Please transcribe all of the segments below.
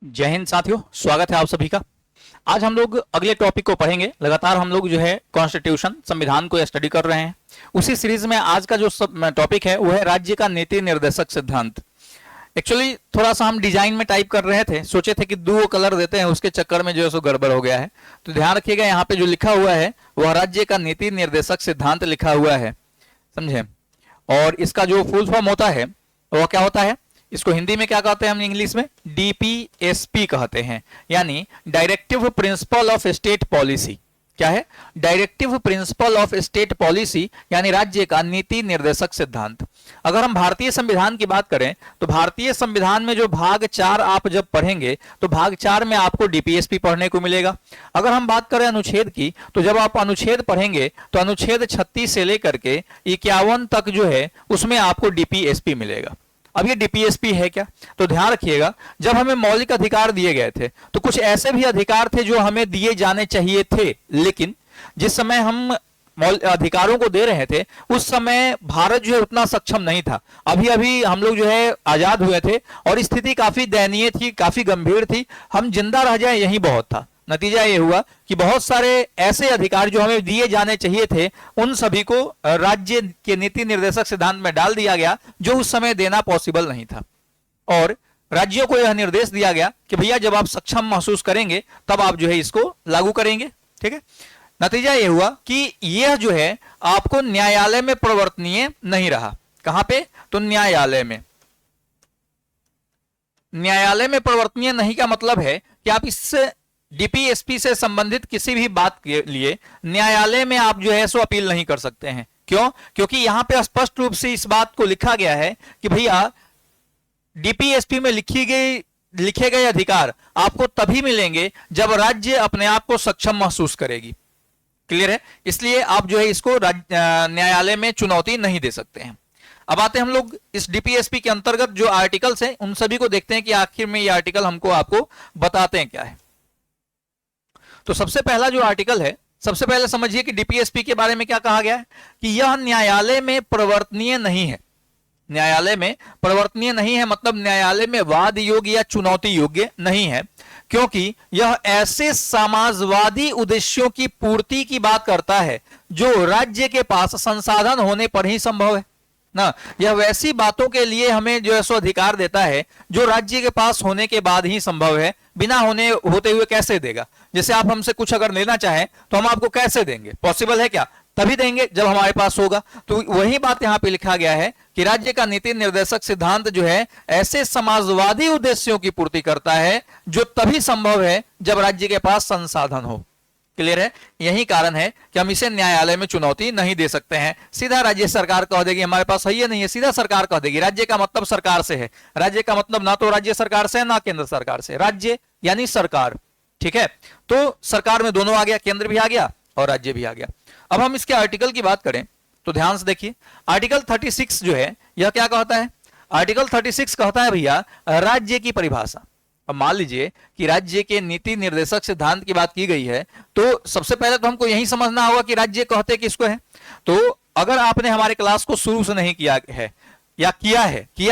जय हिंद साथियों, स्वागत है आप सभी का। आज हम लोग अगले टॉपिक को पढ़ेंगे। लगातार हम लोग जो है कॉन्स्टिट्यूशन संविधान को स्टडी कर रहे हैं। उसी सीरीज में आज का जो टॉपिक है वो है राज्य का नीति निर्देशक सिद्धांत। एक्चुअली थोड़ा सा हम डिजाइन में टाइप कर रहे थे, सोचे थे कि दो कलर देते हैं, उसके चक्कर में जो है सो गड़बड़ हो गया है। तो ध्यान रखिएगा, यहाँ पे जो लिखा हुआ है वह राज्य का नीति निर्देशक सिद्धांत लिखा हुआ है, समझे। और इसका जो फुल फॉर्म होता है वह क्या होता है, इसको हिंदी में क्या कहते हैं, हम इंग्लिश में डीपीएसपी कहते हैं, यानी directive principle of state policy. क्या है? Directive principle of state policy, यानी राज्य का नीति निर्देशक सिद्धांत। अगर हम भारतीय संविधान की बात करें तो भारतीय संविधान में जो भाग 4 आप जब पढ़ेंगे तो भाग 4 में आपको डीपीएसपी पढ़ने को मिलेगा। अगर हम बात करें अनुच्छेद की, तो जब आप अनुच्छेद पढ़ेंगे तो अनुच्छेद 36 से लेकर के 51 तक जो है उसमें आपको डीपीएसपी मिलेगा। अब ये डीपीएसपी है क्या, तो ध्यान रखिएगा, जब हमें मौलिक अधिकार दिए गए थे तो कुछ ऐसे भी अधिकार थे जो हमें दिए जाने चाहिए थे, लेकिन जिस समय हम अधिकारों को दे रहे थे उस समय भारत जो है उतना सक्षम नहीं था। अभी अभी हम लोग जो है आजाद हुए थे और स्थिति काफी दयनीय थी, काफी गंभीर थी। हम जिंदा रह जाए यही बहुत था। नतीजा ये हुआ कि बहुत सारे ऐसे अधिकार जो हमें दिए जाने चाहिए थे उन सभी को राज्य के नीति निर्देशक सिद्धांत में डाल दिया गया, जो उस समय देना पॉसिबल नहीं था। और राज्यों को यह निर्देश दिया गया कि भैया जब आप सक्षम महसूस करेंगे तब आप जो है इसको लागू करेंगे। ठीक है, नतीजा यह हुआ कि यह जो है आपको न्यायालय में प्रवर्तनीय नहीं रहा। कहां पे? तो न्यायालय में। न्यायालय में प्रवर्तनीय नहीं का मतलब है कि आप इससे डीपीएसपी से संबंधित किसी भी बात के लिए न्यायालय में आप जो है सो अपील नहीं कर सकते हैं। क्यों? क्योंकि यहां पे स्पष्ट रूप से इस बात को लिखा गया है कि भैया डीपीएसपी में लिखे गए अधिकार आपको तभी मिलेंगे जब राज्य अपने आप को सक्षम महसूस करेगी। क्लियर है? इसलिए आप जो है इसको न्यायालय में चुनौती नहीं दे सकते हैं। अब आते हैं हम लोग इस डीपीएसपी के अंतर्गत जो आर्टिकल्स हैं उन सभी को देखते हैं कि आखिर में ये आर्टिकल हमको आपको बताते हैं क्या है। तो सबसे पहला जो आर्टिकल है, सबसे पहले समझिए कि डीपीएसपी के बारे में क्या कहा गया है कि यह न्यायालय में प्रवर्तनीय नहीं है। न्यायालय में प्रवर्तनीय नहीं है मतलब न्यायालय में वाद योग्य या चुनौती योग्य नहीं है, क्योंकि यह ऐसे समाजवादी उद्देश्यों की पूर्ति की बात करता है जो राज्य के पास संसाधन होने पर ही संभव है ना। यह वैसी बातों के लिए हमें जो है सो अधिकार देता है जो राज्य के पास होने के बाद ही संभव है, बिना होते हुए कैसे देगा। जैसे आप हमसे कुछ अगर लेना चाहें तो हम आपको कैसे देंगे? पॉसिबल है क्या? तभी देंगे जब हमारे पास होगा। तो वही बात यहां पे लिखा गया है कि राज्य का नीति निर्देशक सिद्धांत जो है ऐसे समाजवादी उद्देश्यों की पूर्ति करता है जो तभी संभव है जब राज्य के पास संसाधन हो। क्लियर है? यही कारण है कि हम इसे न्यायालय में चुनौती नहीं दे सकते हैं। सीधा राज्य सरकार कह देगी हमारे पास है ही नहीं है, सीधा सरकार कह देगी। राज्य का मतलब सरकार से है, राज्य का मतलब ना तो राज्य सरकार से है ना केंद्र सरकार से। राज्य यानी सरकार। ठीक है, तो सरकार में दोनों आ गया, केंद्र भी आ गया और राज्य भी आ गया। अब हम इसके आर्टिकल की बात करें तो ध्यान से देखिए, आर्टिकल 36 जो है यह क्या कहता है? आर्टिकल 36 कहता है भैया राज्य की परिभाषा। अब मान लीजिए कि राज्य के नीति निर्देशक सिद्धांत की बात की गई है, तो सबसे पहले तो हमको यही समझना होगा कि राज्य कहते किसको है। तो अगर आपने हमारे क्लास को शुरू से नहीं किया है या किया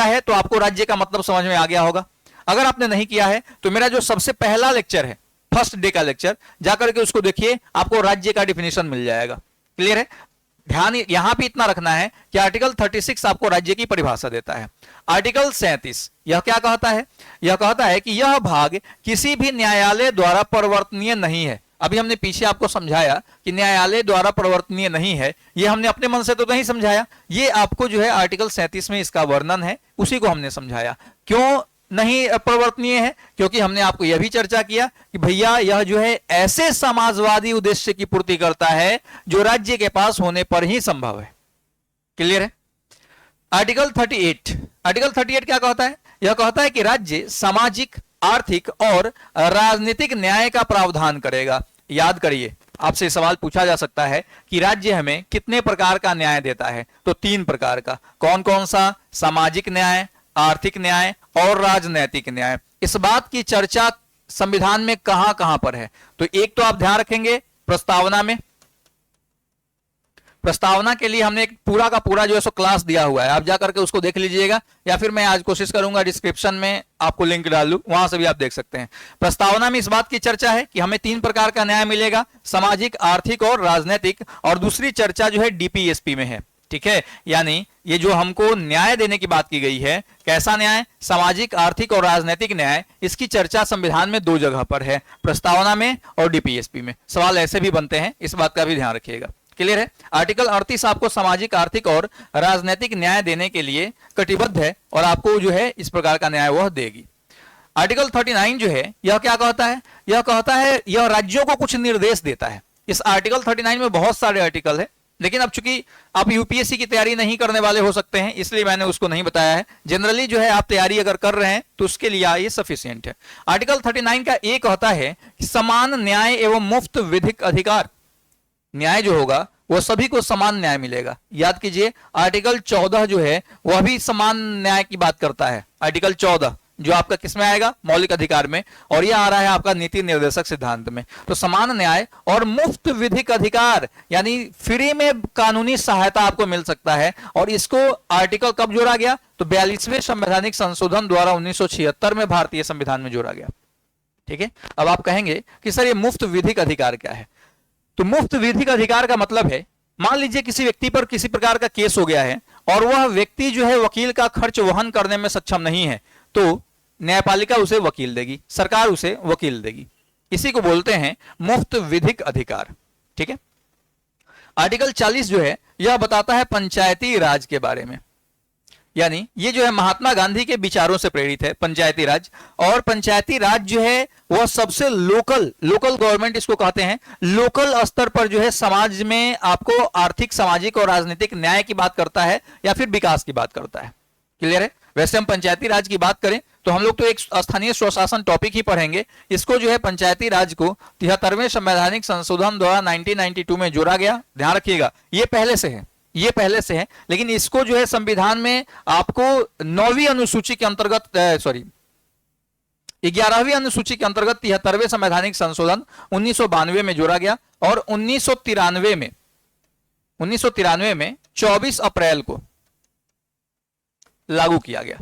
है तो आपको राज्य का मतलब समझ में आ गया होगा। अगर आपने नहीं किया है तो मेरा जो सबसे पहला लेक्चर है, फर्स्ट डे का लेक्चर, जाकर के उसको देखिए, आपको राज्य का डिफिनेशन मिल जाएगा। क्लियर है? ध्यान यहां पे इतना रखना है कि आर्टिकल 36 आपको राज्य की परिभाषा देता है। आर्टिकल 37 यह क्या कहता है? यह कहता है कि यह भाग किसी भी न्यायालय द्वारा परिवर्तनीय नहीं है। अभी हमने पीछे आपको समझाया कि न्यायालय द्वारा परिवर्तनीय नहीं है, यह हमने अपने मन से तो नहीं समझाया, ये आपको जो है आर्टिकल 37 में इसका वर्णन है, उसी को हमने समझाया। क्यों नहीं परिवर्तनीय है? क्योंकि हमने आपको यह भी चर्चा किया कि भैया यह जो है ऐसे समाजवादी उद्देश्य की पूर्ति करता है जो राज्य के पास होने पर ही संभव है। क्लियर है? आर्टिकल 38 क्या कहता है? यह कहता है कि राज्य सामाजिक, आर्थिक और राजनीतिक न्याय का प्रावधान करेगा। याद करिए, आपसे सवाल पूछा जा सकता है कि राज्य हमें कितने प्रकार का न्याय देता है, तो 3 प्रकार का। कौन कौन सा? सामाजिक न्याय, आर्थिक न्याय और राजनैतिक न्याय। इस बात की चर्चा संविधान में कहां कहां पर है? तो एक तो आप ध्यान रखेंगे प्रस्तावना में, प्रस्तावना के लिए हमने एक पूरा का पूरा जो है सो क्लास दिया हुआ है, आप जाकर के उसको देख लीजिएगा, या फिर मैं आज कोशिश करूंगा डिस्क्रिप्शन में आपको लिंक डाल दूं, वहां से भी आप देख सकते हैं। प्रस्तावना में इस बात की चर्चा है कि हमें 3 प्रकार का न्याय मिलेगा, सामाजिक, आर्थिक और राजनीतिक, और दूसरी चर्चा जो है डीपीएसपी में है। ठीक है, यानी ये जो हमको न्याय देने की बात की गई है, कैसा न्याय, सामाजिक, आर्थिक और राजनीतिक न्याय, इसकी चर्चा संविधान में 2 जगह पर है, प्रस्तावना में और डीपीएसपी में। सवाल ऐसे भी बनते हैं, इस बात का भी ध्यान रखिएगा। क्लियर है? आर्टिकल 38 आपको सामाजिक, आर्थिक और राजनीतिक न्याय देने के लिए कटिबद्ध है और आपको जो है इस प्रकार का न्याय वह देगी। आर्टिकल 39 जो है यह क्या कहता है, यह कहता है, यह राज्यों को कुछ निर्देश देता है। इस आर्टिकल 39 में बहुत सारे आर्टिकल है, लेकिन अब चूंकि आप यूपीएससी की तैयारी नहीं करने वाले हो सकते हैं, इसलिए मैंने उसको नहीं बताया है। जनरली जो है आप तैयारी अगर कर रहे हैं तो उसके लिए ये सफिशिएंट है। आर्टिकल 39 का एक कहता है कि समान न्याय एवं मुफ्त विधिक अधिकार, न्याय जो होगा वो सभी को समान न्याय मिलेगा। याद कीजिए, आर्टिकल 14 जो है वह भी समान न्याय की बात करता है। आर्टिकल 14 जो आपका किसमें आएगा, मौलिक अधिकार में, और यह आ रहा है आपका नीति निर्देशक सिद्धांत में। तो समान न्याय और मुफ्त विधिक अधिकार, यानी फ्री में कानूनी सहायता आपको मिल सकता है। और इसको आर्टिकल कब जोड़ा गया, तो 42वें संवैधानिक संशोधन द्वारा 1976 में भारतीय संविधान में जोड़ा गया। ठीक है, अब आप कहेंगे कि सर ये मुफ्त विधिक अधिकार क्या है? तो मुफ्त विधिक अधिकार का मतलब है, मान लीजिए किसी व्यक्ति पर किसी प्रकार का केस हो गया है और वह व्यक्ति जो है वकील का खर्च वहन करने में सक्षम नहीं है, तो न्यायपालिका उसे वकील देगी, सरकार उसे वकील देगी। इसी को बोलते हैं मुफ्त विधिक अधिकार। ठीक है, आर्टिकल 40 जो है यह बताता है पंचायती राज के बारे में, यानी ये जो है महात्मा गांधी के विचारों से प्रेरित है पंचायती राज। और पंचायती राज जो है वह सबसे लोकल गवर्नमेंट इसको कहते हैं, लोकल स्तर पर जो है समाज में आपको आर्थिक, सामाजिक और राजनीतिक न्याय की बात करता है या फिर विकास की बात करता है। क्लियर है? वैसे हम पंचायती राज की बात करें तो हम लोग तो एक स्थानीय स्वशासन टॉपिक ही पढ़ेंगे, इसको जो है पंचायती राज को 73वें संवैधानिक संशोधन द्वारा 1992 में जोड़ा गया। ध्यान रखिएगा, ये पहले से है, ये पहले से है, लेकिन इसको जो है संविधान में आपको 9वीं अनुसूची के अंतर्गत 11वीं अनुसूची के अंतर्गत 73वें संवैधानिक संशोधन 1992 में जोड़ा गया और 1993 में 24 अप्रैल को लागू किया गया।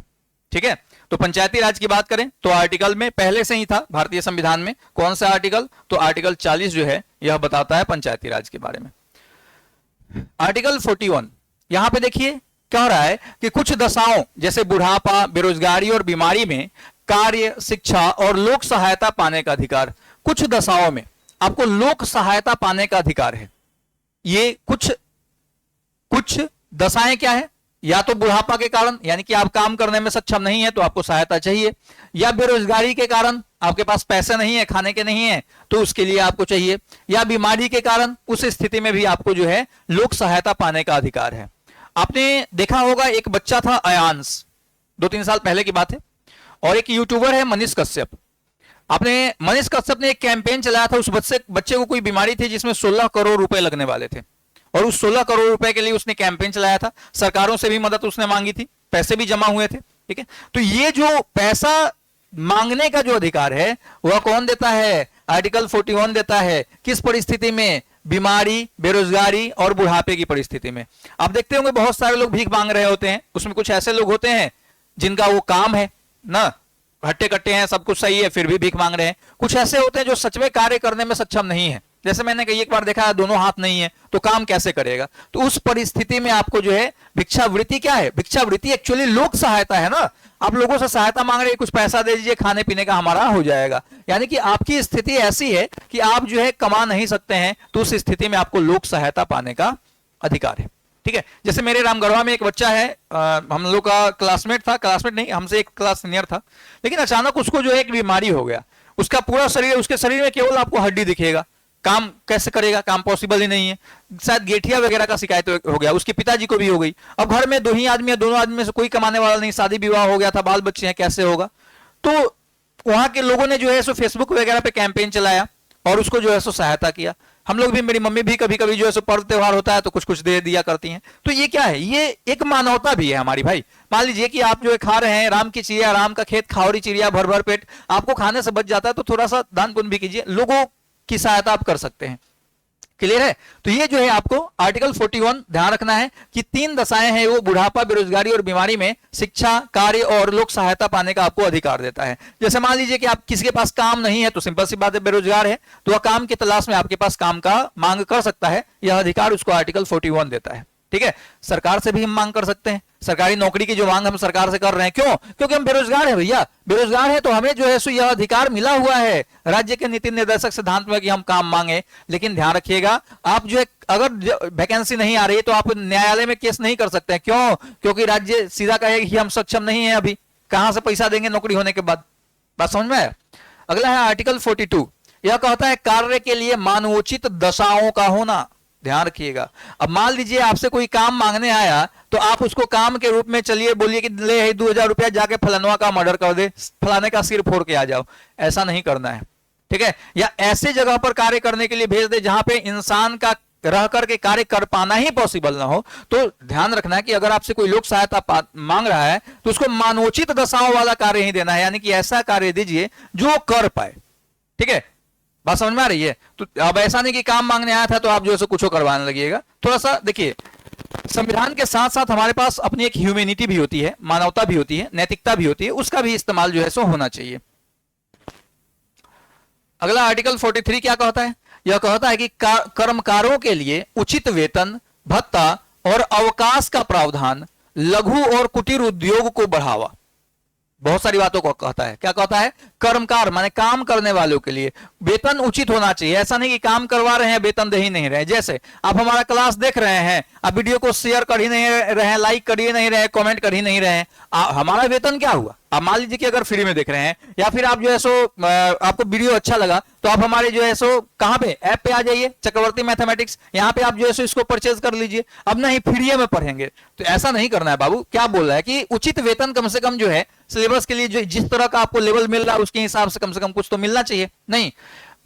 ठीक है, तो पंचायती राज की बात करें तो आर्टिकल में पहले से ही था भारतीय संविधान में। कौन सा आर्टिकल? तो आर्टिकल 40 जो है यह बताता है पंचायती राज के बारे में। आर्टिकल 41 यहां पे देखिए क्या हो रहा है कि कुछ दशाओं जैसे बुढ़ापा, बेरोजगारी और बीमारी में कार्य, शिक्षा और लोक सहायता पाने का अधिकार, कुछ दशाओं में आपको लोक सहायता पाने का अधिकार है। ये कुछ दशाएं क्या है, या तो बुढ़ापा के कारण, यानी कि आप काम करने में सक्षम नहीं है तो आपको सहायता चाहिए, या बेरोजगारी के कारण आपके पास पैसे नहीं है, खाने के नहीं है तो उसके लिए आपको चाहिए, या बीमारी के कारण, उस स्थिति में भी आपको जो है लोक सहायता पाने का अधिकार है। आपने देखा होगा एक बच्चा था अयांश, 2-3 साल पहले की बात है, और एक यूट्यूबर है मनीष कश्यप। मनीष कश्यप ने एक कैंपेन चलाया था, उस बच्चे को कोई बीमारी थी जिसमें 16 करोड़ रुपए लगने वाले थे, और उस 16 करोड़ रुपए के लिए उसने कैंपेन चलाया था। सरकारों से भी मदद उसने मांगी थी, पैसे भी जमा हुए थे। ठीक है, तो ये जो पैसा मांगने का जो अधिकार है वह कौन देता है? आर्टिकल 41 देता है। किस परिस्थिति में? बीमारी, बेरोजगारी और बुढ़ापे की परिस्थिति में। आप देखते होंगे बहुत सारे लोग भीख मांग रहे होते हैं, उसमें कुछ ऐसे लोग होते हैं जिनका वो काम है ना, हट्टे कट्टे हैं, सब कुछ सही है, फिर भी भीख मांग रहे हैं। कुछ ऐसे होते हैं जो सच में कार्य करने में सक्षम नहीं है, जैसे मैंने कई एक बार देखा है दोनों हाथ नहीं है तो काम कैसे करेगा। तो उस परिस्थिति में आपको जो है भिक्षावृत्ति, क्या है भिक्षावृत्ति? एक्चुअली लोक सहायता है ना, आप लोगों से सहायता मांग रहे हैं, कुछ पैसा दे दीजिए, खाने पीने का हमारा हो जाएगा। यानी कि आपकी स्थिति ऐसी है कि आप जो है कमा नहीं सकते हैं, तो उस स्थिति में आपको लोक सहायता पाने का अधिकार है। ठीक है, जैसे मेरे रामगढ़वा में एक बच्चा है, हम लोग का क्लासमेट था, क्लासमेट नहीं, हमसे एक क्लास सीनियर था, लेकिन अचानक उसको जो है एक बीमारी हो गया, उसका पूरा शरीर, उसके शरीर में केवल आपको हड्डी दिखेगा, काम कैसे करेगा? काम पॉसिबल ही नहीं है। शायद गेठिया वगैरह का शिकायत हो गया, उसके पिताजी को भी हो गई। अब घर में 2 ही आदमी है, दोनों आदमी में से कोई कमाने वाला नहीं, शादी विवाह हो गया था, बाल बच्चे हैं, कैसे होगा? तो वहां के लोगों ने जो है सो फेसबुक वगैरह पे कैंपेन चलाया और उसको जो है सो सहायता किया। हम लोग भी, मेरी मम्मी भी कभी कभी जो है सो पर्व त्योहार होता है तो कुछ कुछ दे दिया करती हैं। तो ये क्या है? ये एक मानवता भी है हमारी भाई। मान लीजिए कि आप जो है खा रहे हैं, राम की चिड़िया, राम का खेत, खाओरी चिड़िया, भर भर पेट, आपको खाने से बच जाता है तो थोड़ा सा दान पुण्य भी कीजिए, लोगों की सहायता आप कर सकते हैं। क्लियर है? तो ये जो है आपको आर्टिकल 41 ध्यान रखना है कि 3 दशाएं हैं वो बुढ़ापा, बेरोजगारी और बीमारी में शिक्षा, कार्य और लोक सहायता पाने का आपको अधिकार देता है। जैसे मान लीजिए कि आप किसी के पास काम नहीं है, तो सिंपल सी बात है, बेरोजगार है, तो वह काम की तलाश में आपके पास काम का मांग कर सकता है। यह अधिकार उसको आर्टिकल 41 देता है। ठीक है, सरकार से भी हम मांग कर सकते हैं। सरकारी नौकरी की जो मांग हम सरकार से कर रहे हैं, क्यों? क्योंकि हम बेरोजगार हैं भैया, बेरोजगार है तो हमें जो है सो यह अधिकार मिला हुआ है राज्य के नीति निर्देशक सिद्धांत में कि हम काम मांगे। लेकिन ध्यान रखिएगा, आप जो है अगर वैकेंसी नहीं आ रही है तो आप न्यायालय में केस नहीं कर सकते हैं। क्यों? क्योंकि राज्य सीधा कहेगा कि हम सक्षम नहीं है, अभी कहां से पैसा देंगे नौकरी होने के बाद। बात समझ में आया? अगला है आर्टिकल 42। यह कहता है कार्य के लिए मानवोचित दशाओं का होना। ध्यान रखिएगा, अब मान लीजिए आपसे कोई काम मांगने आया, तो आप उसको काम के रूप में चलिए बोलिए कि ले 2000 रुपया, जाके फलानवा का मर्डर कर दे, फलाने का सिर फोड़ के आ जाओ। ऐसा नहीं करना है, ठीक है? या ऐसे जगह पर कार्य करने के लिए भेज दे जहां पे इंसान का रह करके कार्य कर पाना ही पॉसिबल ना हो। तो ध्यान रखना है कि अगर आपसे कोई लोक सहायता मांग रहा है तो उसको मानवोचित दशाओं वाला कार्य ही देना है, यानी कि ऐसा कार्य दीजिए जो कर पाए। ठीक है, बात समझ में आ रही है? तो अब ऐसा नहीं कि काम मांगने आया था तो आप जो है कुछ करवाने लगिएगा। थोड़ा सा देखिए, संविधान के साथ साथ हमारे पास अपनी एक ह्यूमैनिटी भी होती है, मानवता भी होती है, नैतिकता भी होती है, उसका भी इस्तेमाल जो है सो होना चाहिए। अगला आर्टिकल 43 क्या कहता है? यह कहता है कि कर्मकारों के लिए उचित वेतन, भत्ता और अवकाश का प्रावधान, लघु और कुटीर उद्योग को बढ़ावा। बहुत सारी बातों को कहता है। क्या कहता है? कर्मकार माने काम करने वालों के लिए वेतन उचित होना चाहिए। ऐसा नहीं कि काम करवा रहे हैं वेतन दे ही नहीं रहे। जैसे आप हमारा क्लास देख रहे हैं, आप वीडियो को शेयर कर ही नहीं रहे, लाइक कर ही नहीं रहे, कमेंट कर ही नहीं रहे, हमारा वेतन क्या हुआ? आप मान लीजिए कि अगर फ्री में देख रहे हैं, या फिर आप जो है सो आपको वीडियो अच्छा लगा तो आप हमारे जो है सो कहां पे ऐप पे आ जाइए, चक्रवर्ती मैथमेटिक्स, यहां पे आप जो है सो इसको परचेज कर लीजिए। अब नहीं फ्री में पढ़ेंगे, तो ऐसा नहीं करना है बाबू। क्या बोल रहा है कि उचित वेतन कम से कम जो है सिलेबस के लिए जो जिस तरह का आपको लेवल मिल रहा है उसके हिसाब से कम कुछ तो मिलना चाहिए। नहीं,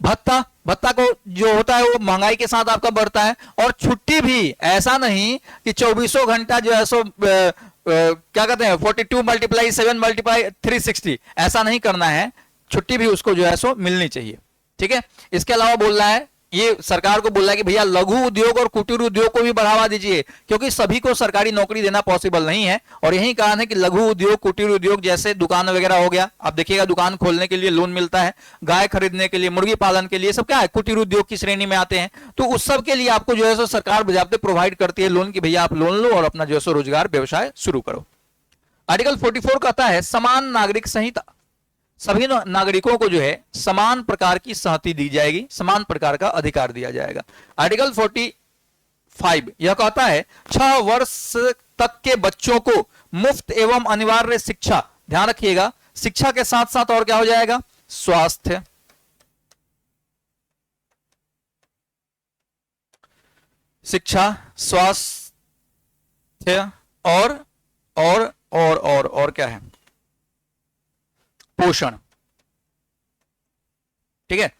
भत्ता को जो होता है वो महंगाई के साथ आपका बढ़ता है। और छुट्टी भी ऐसा नहीं कि 24 घंटा जो है सो क्या कहते हैं 42 × 7 × 360, ऐसा नहीं करना है। छुट्टी भी उसको जो है सो मिलनी चाहिए। ठीक है, इसके अलावा बोल रहा है, ये सरकार को बोल रहा है कि भैया लघु उद्योग और कुटीर उद्योग को भी बढ़ावा दीजिए, क्योंकि सभी को सरकारी नौकरी देना पॉसिबल नहीं है। और यही कारण है कि लघु उद्योग, कुटीर उद्योग जैसे दुकान वगैरह हो गया, आप देखिएगा दुकान खोलने के लिए लोन मिलता है, गाय खरीदने के लिए, मुर्गी पालन के लिए, सब क्या है कुटीर उद्योग की श्रेणी में आते हैं। तो उस सब के लिए आपको जो है सो सरकार बजाते प्रोवाइड करती है लोन, की भैया आप लोन लो और अपना जो है सो रोजगार व्यवसाय शुरू करो। आर्टिकल 44 कहता है समान नागरिक संहिता। सभी नागरिकों को जो है समान प्रकार की सहमति दी जाएगी, समान प्रकार का अधिकार दिया जाएगा। आर्टिकल 45 यह कहता है 6 वर्ष तक के बच्चों को मुफ्त एवं अनिवार्य शिक्षा। ध्यान रखिएगा, शिक्षा के साथ साथ और क्या हो जाएगा? स्वास्थ्य, शिक्षा, स्वास्थ्य और क्या है? पोषण। ठीक है,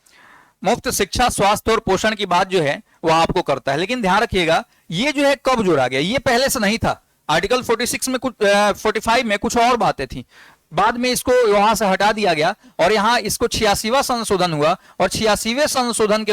मुफ्त शिक्षा, स्वास्थ्य और पोषण की बात जो है वो आपको करता है। लेकिन ध्यान रखिएगा, ये जो है कब जोड़ा गया? ये पहले से नहीं था। आर्टिकल 46 में कुछ 45 में कुछ और बातें थी, बाद में इसको वहां से हटा दिया गया और यहां इसको 86वां संशोधन हुआ। और 86वें संशोधन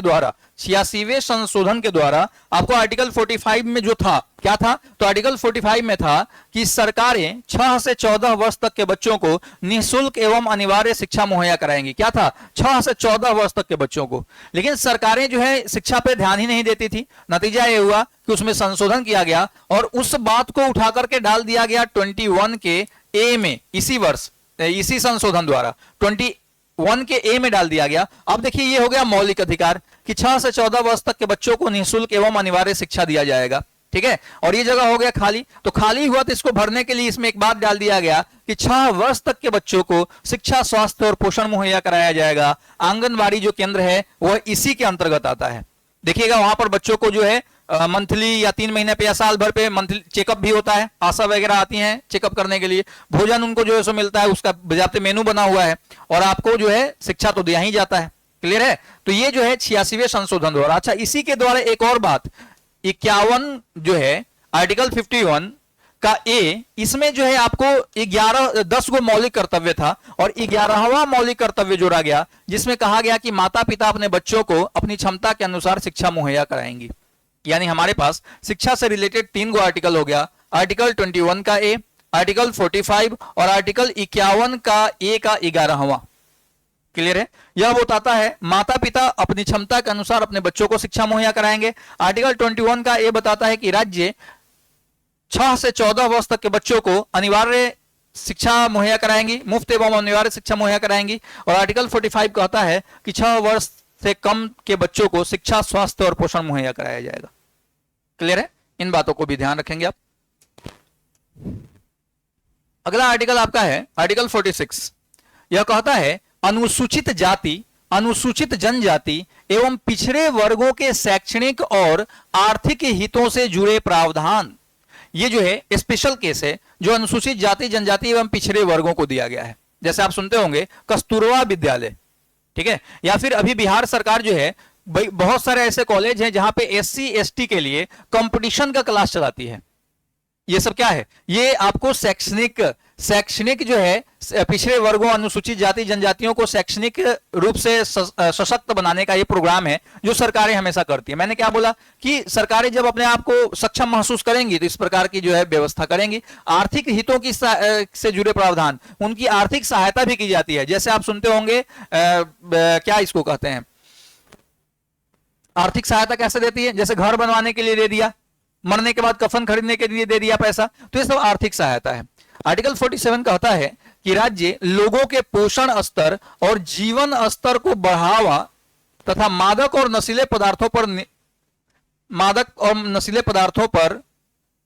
के द्वारा आपको आर्टिकल 45 में जो था, क्या था? तो आर्टिकल 45 में था कि सरकारें 6 से 14 वर्ष तक के बच्चों को निःशुल्क एवं अनिवार्य शिक्षा मुहैया कराएंगी। क्या था? 6 से 14 वर्ष तक के बच्चों को। लेकिन सरकारें जो है शिक्षा पे ध्यान ही नहीं देती थी। नतीजा ये हुआ कि उसमें संशोधन किया गया और उस बात को उठा करके डाल दिया गया 21 के ए में, इसी वर्ष इसी संशोधन द्वारा 21 के ए में डाल दिया गया। अब देखिए ये हो गया मौलिक अधिकार कि 6 से 14 वर्ष तक के बच्चों को निःशुल्क एवं अनिवार्य शिक्षा दिया जाएगा। ठीक है, और ये जगह हो गया खाली। तो खाली हुआ तो इसको भरने के लिए इसमें एक बात डाल दिया गया कि 6 वर्ष तक के बच्चों को शिक्षा, स्वास्थ्य और पोषण मुहैया कराया जाएगा। आंगनबाड़ी जो केंद्र है वह इसी के अंतर्गत आता है। देखिएगा वहां पर बच्चों को जो है मंथली या 3 महीने पे या साल भर पे मंथली चेकअप भी होता है। आशा वगैरह आती हैं चेकअप करने के लिए। भोजन उनको जो है सो मिलता है, उसका बजाते मेनू बना हुआ है और आपको जो है शिक्षा तो दिया ही जाता है। क्लियर है? तो ये जो है 86वें संशोधन द्वारा। अच्छा, इसी के द्वारा एक और बात 51 जो है आर्टिकल 51 का ए, इसमें जो है आपको 10 गो मौलिक कर्तव्य था और 11वां मौलिक कर्तव्य जोड़ा गया, जिसमें कहा गया कि माता पिता अपने बच्चों को अपनी क्षमता के अनुसार शिक्षा मुहैया कराएंगी। यानी हमारे पास शिक्षा से रिलेटेड 3 गो आर्टिकल हो गया, आर्टिकल 21 का ए, आर्टिकल 45 और आर्टिकल 51 का ए का 11वां। क्लियर है? यह बताता है माता पिता अपनी क्षमता के अनुसार अपने बच्चों को शिक्षा मुहैया कराएंगे। आर्टिकल 21 का ए बताता है कि राज्य 6 से 14 वर्ष तक के बच्चों को अनिवार्य शिक्षा मुहैया कराएंगी, मुफ्त एवं अनिवार्य शिक्षा मुहैया कराएंगी। और आर्टिकल 45 कहता है कि 6 वर्ष से कम के बच्चों को शिक्षा, स्वास्थ्य और पोषण मुहैया कराया जाएगा। क्लियर है? इन बातों को भी ध्यान रखेंगे आप। अगला आर्टिकल आपका है आर्टिकल 46। यह कहता है अनुसूचित जाति, अनुसूचित जनजाति एवं पिछड़े वर्गों के शैक्षणिक और आर्थिक हितों से जुड़े प्रावधान। ये जो है स्पेशल केस है जो अनुसूचित जाति, जनजाति एवं पिछड़े वर्गों को दिया गया है। जैसे आप सुनते होंगे कस्तूरबा विद्यालय, ठीक है, या फिर अभी बिहार सरकार जो है बहुत सारे ऐसे कॉलेज हैं जहां पे SC ST के लिए कंपटीशन का क्लास चलाती है। ये सब क्या है? ये आपको शैक्षणिक जो है पिछड़े वर्गों, अनुसूचित जाति जनजातियों को शैक्षणिक रूप से सशक्त बनाने का ये प्रोग्राम है जो सरकारें हमेशा करती है। मैंने क्या बोला कि सरकारें जब अपने आप को सक्षम महसूस करेंगी तो इस प्रकार की जो है व्यवस्था करेंगी। आर्थिक हितों की से जुड़े प्रावधान, उनकी आर्थिक सहायता भी की जाती है। जैसे आप सुनते होंगे क्या इसको कहते हैं, आर्थिक सहायता कैसे देती है? जैसे घर बनवाने के लिए दे दिया, मरने के बाद कफन खरीदने के लिए दे दिया पैसा, तो ये सब आर्थिक सहायता है। आर्टिकल 47 कहता है कि राज्य लोगों के पोषण स्तर और जीवन स्तर को बढ़ावा तथा मादक और नशीले पदार्थों पर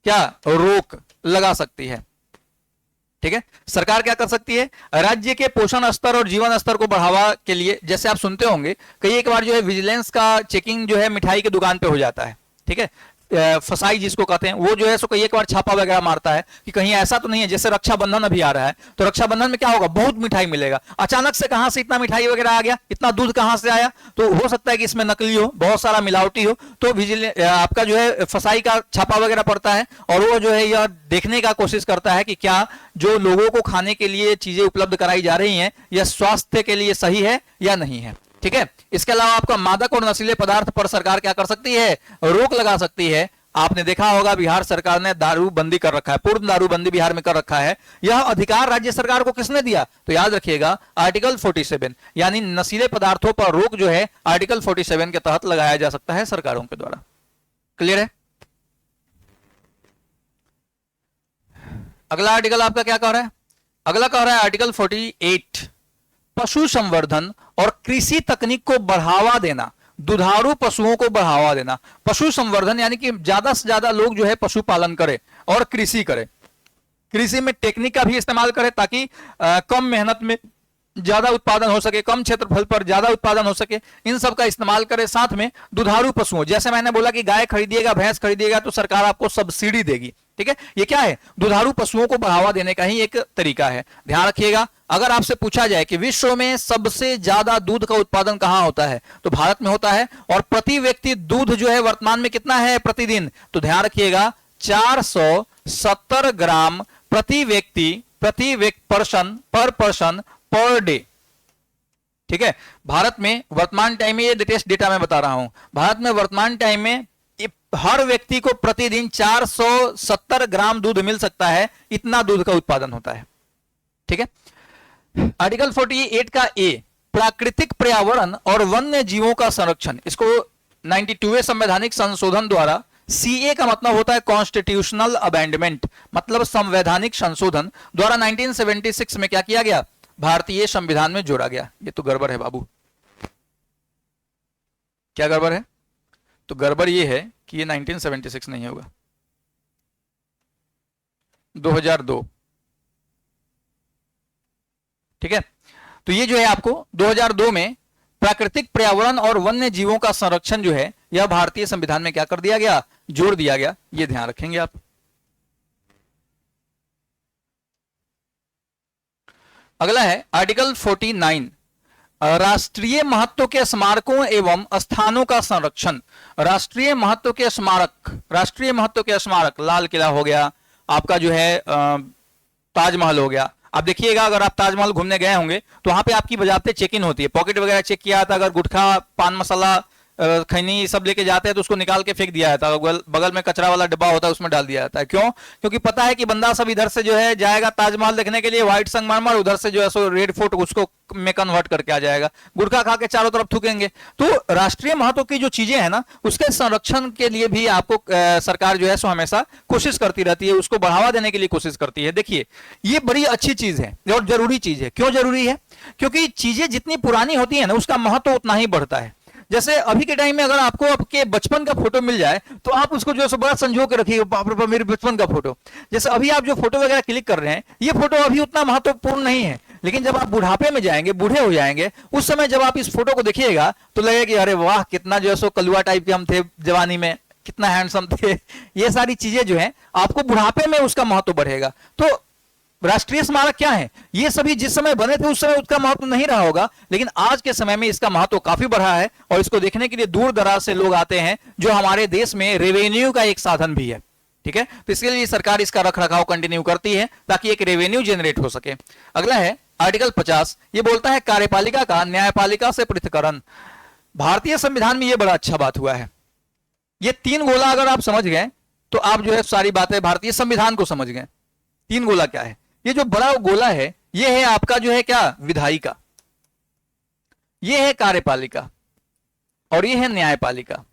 क्या रोक लगा सकती है। ठीक है, सरकार क्या कर सकती है? राज्य के पोषण स्तर और जीवन स्तर को बढ़ावा के लिए, जैसे आप सुनते होंगे कई एक बार जो है विजिलेंस का चेकिंग जो है मिठाई की दुकान पे हो जाता है, ठीक है, फसाई जिसको कहते हैं, वो जो है सो कई एक बार छापा वगैरह मारता है कि कहीं ऐसा तो नहीं है। जैसे रक्षाबंधन अभी आ रहा है तो रक्षाबंधन में क्या होगा, बहुत मिठाई मिलेगा, अचानक से कहां से इतना मिठाई वगैरह आ गया, इतना दूध कहां से आया, तो हो सकता है कि इसमें नकली हो, बहुत सारा मिलावटी हो, तो आपका जो है फसाई का छापा वगैरह पड़ता है और वो जो है यह देखने का कोशिश करता है कि क्या जो लोगों को खाने के लिए चीजें उपलब्ध कराई जा रही हैं यह स्वास्थ्य के लिए सही है या नहीं है। ठीक है, इसके अलावा आपका मादक और नशीले पदार्थ पर सरकार क्या कर सकती है? रोक लगा सकती है। आपने देखा होगा बिहार सरकार ने दारूबंदी कर रखा है, पूर्ण दारूबंदी बिहार में कर रखा है। यह अधिकार राज्य सरकार को किसने दिया? तो याद रखिएगा आर्टिकल 47, यानी नशीले पदार्थों पर रोक जो है आर्टिकल 47 के तहत लगाया जा सकता है सरकारों के द्वारा। क्लियर है? अगला आर्टिकल आपका क्या कह रहा है? अगला कह रहा है आर्टिकल 48, पशु संवर्धन और कृषि तकनीक को बढ़ावा देना, दुधारू पशुओं को बढ़ावा देना। पशु संवर्धन यानी कि ज्यादा से ज्यादा लोग जो है पशु पालन करें और कृषि करें, कृषि में टेक्निक का भी इस्तेमाल करें ताकि कम मेहनत में ज्यादा उत्पादन हो सके, कम क्षेत्रफल पर ज्यादा उत्पादन हो सके, इन सब का इस्तेमाल करें। साथ में दुधारू पशुओं, जैसे मैंने बोला कि गाय खरीदिएगा, भैंस खरीदिएगा तो सरकार आपको सब्सिडी देगी। ठीक है, ये क्या है? दुधारू पशुओं को बढ़ावा देने का ही एक तरीका है। ध्यान रखिएगा, अगर आपसे पूछा जाए कि विश्व में सबसे ज्यादा दूध का उत्पादन कहां होता है तो भारत में होता है, और प्रति व्यक्ति दूध जो है वर्तमान में कितना है प्रतिदिन? तो ध्यान रखिएगा 470 ग्राम प्रति व्यक्ति पर्सन पर डे। ठीक है, भारत में वर्तमान टाइम में, ये लेटेस्ट डेटा मैं बता रहा हूं, भारत में वर्तमान टाइम में हर व्यक्ति को प्रतिदिन 470 ग्राम दूध मिल सकता है, इतना दूध का उत्पादन होता है। ठीक है, आर्टिकल 48 का ए, प्राकृतिक पर्यावरण और वन्य जीवों का संरक्षण, इसको 92वें संवैधानिक संशोधन द्वारा, सीए का मतलब होता है कॉन्स्टिट्यूशनल अमेंडमेंट, मतलब संवैधानिक संशोधन द्वारा 1976 में क्या किया गया? भारतीय संविधान में जोड़ा गया। ये तो गड़बड़ है बाबू। क्या गड़बड़ है? तो गड़बड़ ये है कि ये 1976 नहीं होगा, 2002। ठीक है, तो ये जो है आपको 2002 में प्राकृतिक पर्यावरण और वन्य जीवों का संरक्षण जो है यह भारतीय संविधान में क्या कर दिया गया? जोड़ दिया गया। ये ध्यान रखेंगे आप। अगला है आर्टिकल 49, राष्ट्रीय महत्व के स्मारकों एवं स्थानों का संरक्षण। राष्ट्रीय महत्व के स्मारक, लाल किला हो गया, आपका जो है ताजमहल हो गया। आप देखिएगा, अगर आप ताजमहल घूमने गए होंगे तो वहां पे आपकी बाजाबते चेक इन होती है, पॉकेट वगैरह चेक किया था, अगर गुटखा पान मसाला खैनी सब लेके जाते हैं तो उसको निकाल के फेंक दिया जाता है, बगल में कचरा वाला डिब्बा होता है उसमें डाल दिया जाता है। क्यों? क्योंकि पता है कि बंदा सब इधर से जो है जाएगा ताजमहल देखने के लिए, व्हाइट संगमरमर, उधर से जो है सो रेड फोर्ट उसको में कन्वर्ट करके आ जाएगा, गुटखा खा के चारों तरफ थूकेंगे। तो राष्ट्रीय महत्व की जो चीजें हैं ना, उसके संरक्षण के लिए भी आपको सरकार जो है सो हमेशा कोशिश करती रहती है, उसको बढ़ावा देने के लिए कोशिश करती है। देखिए, ये बड़ी अच्छी चीज है और जरूरी चीज है। क्यों जरूरी है? क्योंकि चीजें जितनी पुरानी होती है ना, उसका महत्व उतना ही बढ़ता है। जैसे अभी के टाइम में अगर आपको आपके बचपन का फोटो मिल जाए तो आप उसको जो है बड़ा संजो के रखिए, बाप रे बाप मेरे बचपन का फोटो। जैसे अभी आप जो फोटो वगैरह क्लिक कर रहे हैं, ये फोटो अभी उतना महत्वपूर्ण नहीं है, लेकिन जब आप बुढ़ापे में जाएंगे, बूढ़े हो जाएंगे, उस समय जब आप इस फोटो को देखिएगा तो लगेगा कि अरे वाह, कितना जो है सो कलुआ टाइप के हम थे जवानी में, कितना हैंडसम थे। ये सारी चीजें जो है आपको बुढ़ापे में उसका महत्व बढ़ेगा। तो राष्ट्रीय स्मारक क्या है? ये सभी जिस समय बने थे उस समय उसका महत्व नहीं रहा होगा, लेकिन आज के समय में इसका महत्व काफी बढ़ा है और इसको देखने के लिए दूर दराज से लोग आते हैं, जो हमारे देश में रेवेन्यू का एक साधन भी है। ठीक है, तो इसके लिए सरकार इसका रख रखाव कंटिन्यू करती है ताकि एक रेवेन्यू जनरेट हो सके। अगला है आर्टिकल 50। ये बोलता है कार्यपालिका का न्यायपालिका से पृथक्करण। भारतीय संविधान में ये बड़ा अच्छा बात हुआ है। ये तीन गोला अगर आप समझ गए तो आप जो है सारी बातें भारतीय संविधान को समझ गए। तीन गोला क्या है? ये जो बड़ा गोला है, ये है आपका जो है क्या, विधायिका, ये है कार्यपालिका और ये है न्यायपालिका।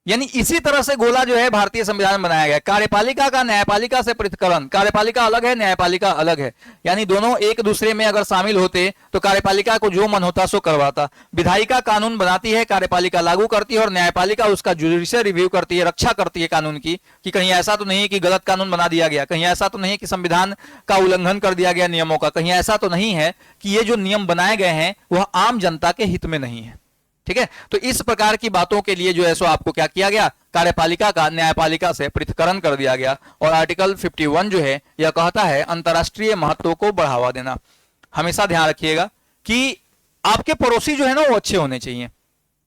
यानी इसी तरह से गोला जो है भारतीय संविधान में बनाया गया। कार्यपालिका का न्यायपालिका से पृथक्करण, कार्यपालिका अलग है, न्यायपालिका अलग है, यानी दोनों एक दूसरे में अगर शामिल होते तो कार्यपालिका को जो मन होता सो करवाता। विधायिका कानून बनाती है, कार्यपालिका लागू करती है और न्यायपालिका उसका जुडिशियल रिव्यू करती है, रक्षा करती है कानून की, कि कहीं ऐसा तो नहीं कि गलत कानून बना दिया गया, कहीं ऐसा तो नहीं कि संविधान का उल्लंघन कर दिया गया नियमों का, कहीं ऐसा तो नहीं है कि ये जो नियम बनाए गए हैं वह आम जनता के हित में नहीं है। ठीक है, तो इस प्रकार की बातों के लिए जो है सो आपको क्या किया गया, कार्यपालिका का न्यायपालिका से पृथक्करण कर दिया गया। और आर्टिकल 51 जो है यह कहता है अंतरराष्ट्रीय महत्व को बढ़ावा देना। हमेशा ध्यान रखिएगा कि आपके पड़ोसी जो है ना वो अच्छे होने चाहिए।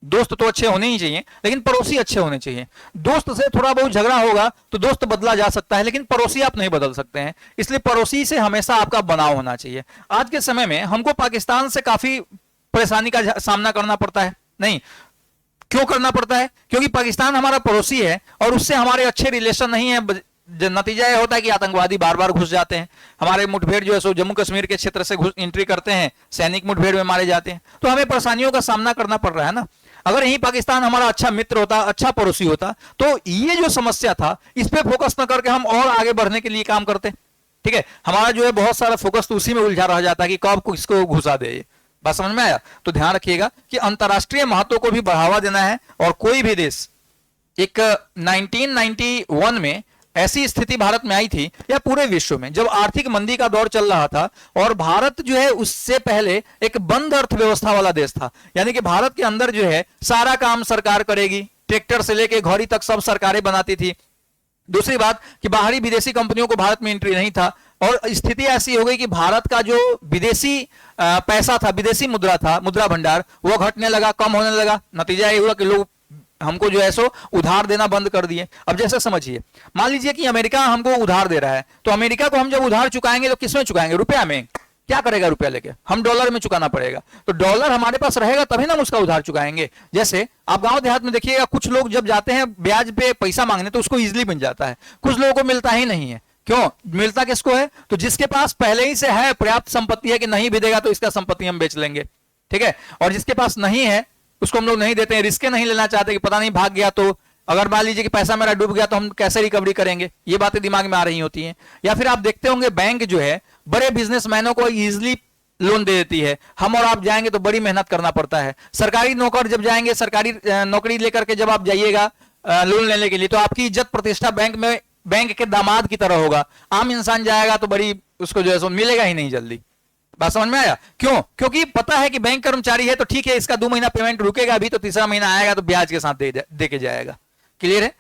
दोस्त तो अच्छे होने ही चाहिए, लेकिन पड़ोसी अच्छे होने चाहिए। दोस्त से थोड़ा बहुत झगड़ा होगा तो दोस्त बदला जा सकता है, लेकिन पड़ोसी आप नहीं बदल सकते हैं। इसलिए पड़ोसी से हमेशा आपका बनाव होना चाहिए। आज के समय में हमको पाकिस्तान से काफी परेशानी का सामना करना पड़ता है। नहीं, क्यों करना पड़ता है? क्योंकि पाकिस्तान हमारा पड़ोसी है और उससे हमारे अच्छे रिलेशन नहीं है। नतीजा यह होता है कि आतंकवादी बार बार घुस जाते हैं हमारे। मुठभेड़ जो है सो जम्मू कश्मीर के क्षेत्र से एंट्री करते हैं, सैनिक मुठभेड़ में मारे जाते हैं, तो हमें परेशानियों का सामना करना पड़ रहा है ना। अगर यही पाकिस्तान हमारा अच्छा मित्र होता, अच्छा पड़ोसी होता, तो ये जो समस्या था इस पे फोकस न करके हम और आगे बढ़ने के लिए काम करते। ठीक है, हमारा जो है बहुत सारा फोकस तो उसी में उलझा रह जाता है कि कब किसको घुसा दे। बात समझ में आया? तो ध्यान रखिएगा कि अंतरराष्ट्रीय महत्व को भी बढ़ावा देना है। और कोई भी देश, एक 1991 में ऐसी स्थिति भारत में आई थी या पूरे विश्व में, जब आर्थिक मंदी का दौर चल रहा था और भारत जो है उससे पहले एक बंद अर्थव्यवस्था वाला देश था। यानी कि भारत के अंदर जो है सारा काम सरकार करेगी, ट्रैक्टर से लेके घड़ी तक सब सरकारें बनाती थी। दूसरी बात कि बाहरी विदेशी कंपनियों को भारत में एंट्री नहीं था और स्थिति ऐसी हो गई कि भारत का जो विदेशी पैसा था, विदेशी मुद्रा था, मुद्रा भंडार, वो घटने लगा, कम होने लगा। नतीजा ये हुआ कि लोग हमको जो है सो उधार देना बंद कर दिए। अब जैसे समझिए, मान लीजिए कि अमेरिका हमको उधार दे रहा है, तो अमेरिका को हम जब उधार चुकाएंगे तो किसमें चुकाएंगे? रुपया में। क्या करेगा रुपया लेके? हम डॉलर में चुकाना पड़ेगा। तो डॉलर हमारे पास रहेगा तभी ना हम उसका उधार चुकाएंगे। जैसे आप गांव देहात में देखिएगा, कुछ लोग जब जाते हैं ब्याज पे पैसा मांगने तो उसको इजिली मिल जाता है, कुछ लोगों को मिलता ही नहीं है। क्यों मिलता? किसको है? तो जिसके पास पहले ही से है पर्याप्त संपत्ति है कि नहीं भी देगा तो इसका संपत्ति हम बेच लेंगे। ठीक है, और जिसके पास नहीं है उसको हम लोग नहीं देते हैं, रिस्क नहीं लेना चाहते कि पता नहीं भाग गया तो, अगर मान लीजिए कि पैसा मेरा डूब गया तो हम कैसे रिकवरी करेंगे, ये बातें दिमाग में आ रही होती हैं। या फिर आप देखते होंगे बैंक जो है बड़े बिजनेसमैनों को इजिली लोन दे देती है। हम और आप जाएंगे तो बड़ी मेहनत करना पड़ता है। सरकारी नौकर जब जाएंगे, सरकारी नौकरी लेकर के जब आप जाइएगा लोन लेने के लिए, तो आपकी इज्जत प्रतिष्ठा बैंक में बैंक के दामाद की तरह होगा। आम इंसान जाएगा तो बड़ी उसको जो है सो मिलेगा ही नहीं जल्दी। बात समझ में आया? क्यों? क्योंकि पता है कि बैंक कर्मचारी है तो ठीक है, इसका 2 महीना पेमेंट रुकेगा, अभी तो तीसरा महीना आएगा तो ब्याज के साथ दे के जाएगा। क्लियर है?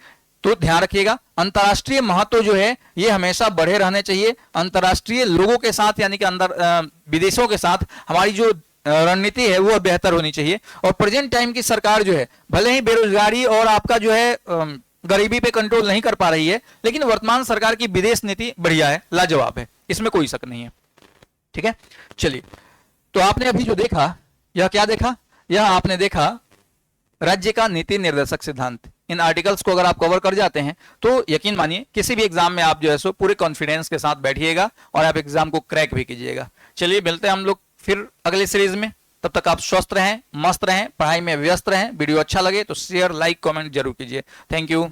तो ध्यान रखिएगा, अंतरराष्ट्रीय महत्व जो है ये हमेशा बढ़े रहने चाहिए। अंतरराष्ट्रीय लोगों के साथ यानी कि अंदर विदेशों के साथ हमारी जो रणनीति है वो बेहतर होनी चाहिए। और प्रेजेंट टाइम की सरकार जो है, भले ही बेरोजगारी और आपका जो है गरीबी पे कंट्रोल नहीं कर पा रही है, लेकिन वर्तमान सरकार की विदेश नीति बढ़िया है, लाजवाब है, इसमें कोई शक नहीं है। ठीक है, चलिए, तो आपने अभी जो देखा, यह क्या देखा? यह आपने देखा राज्य का नीति निर्देशक सिद्धांत। इन आर्टिकल्स को अगर आप कवर कर जाते हैं तो यकीन मानिए किसी भी एग्जाम में आप जो है सो पूरे कॉन्फिडेंस के साथ बैठिएगा और आप एग्जाम को क्रैक भी कीजिएगा। चलिए, मिलते हैं हम लोग फिर अगले सीरीज में। तब तक आप स्वस्थ रहें, मस्त रहें, पढ़ाई में व्यस्त रहें। वीडियो अच्छा लगे तो शेयर, लाइक, कमेंट जरूर कीजिए। Thank you.